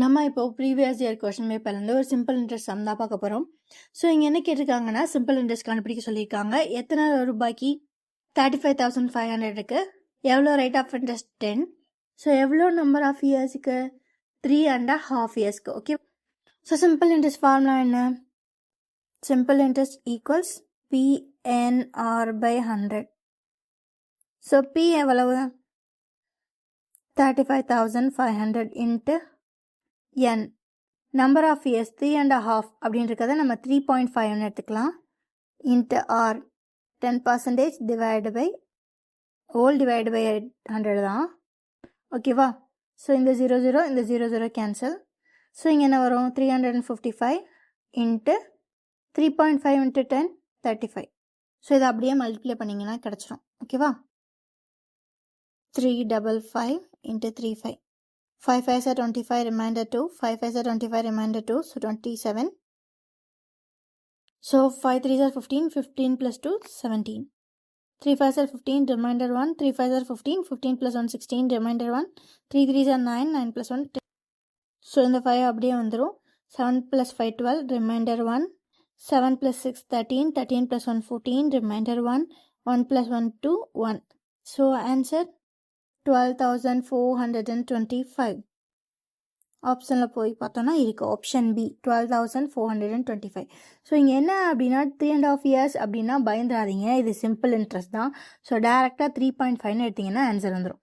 நம்ம இப்போ previous year question பேப்பர்லேருந்து ஒரு சிம்பிள் இன்ட்ரெஸ்ட் சம் தான் பார்க்க போகிறோம். ஸோ இங்கே என்ன கேட்டிருக்காங்கன்னா சிம்பிள் இன்ட்ரெஸ்ட் கண்டுபிடிக்க சொல்லியிருக்காங்க. எத்தனை ரூபாய்க்கு 35,500 இருக்குது, எவ்வளோ ரேட் ஆஃப் இன்ட்ரெஸ்ட் 10, ஸோ எவ்வளோ நம்பர் ஆஃப் இயர்ஸுக்கு 3.5 இயர்ஸ்க்கு. Okay, so simple interest formula என்ன? Simple interest equals PNR by 100. So P எவ்வளவு? 35,500 into n number of years 3.5 அப்படின்றத நம்ம 3.5 எடுத்துக்கலாம். Into R 10% divide by whole divide by 100 தான். ஓகேவா? ஸோ இந்த 00 இந்த 00 கேன்சல். ஸோ இங்கே என்ன வரும்? 355 இன்ட்டு 3.5 இன்ட்டு 10 35. ஸோ இதை அப்படியே மல்டிப்ளை பண்ணிங்கன்னா கிடச்சிரும். ஓகேவா? 355 into 35. 5 5s are 25, remainder 2. 5 5s are 25, remainder 2. So 27. So 5 3s are 15. 15 plus 2, 17. 3 5s are 15, remainder 1. 3 5s are 15. 15 plus 1, 16, remainder 1. 3 3s are 9. 9 plus 1, 10. So in the 5 அப்படியே வந்துரும். 7 plus 5, 12, remainder 1. 7 plus 6, 13. 13 plus 1, 14, remainder 1. 1 plus 1, 2, 1. So answer 12,425. ஆப்ஷனில் போய் பார்த்தோன்னா இருக்குது option B 12,425. So இங்கே என்ன அப்படின்னா 3.5 years அப்படின்னா பயந்துடாதீங்க, இது சிம்பிள் இன்ட்ரெஸ்ட் தான். ஸோ டேரெக்டாக 3.5 எடுத்திங்கன்னா ஆன்சர் வந்துடும்.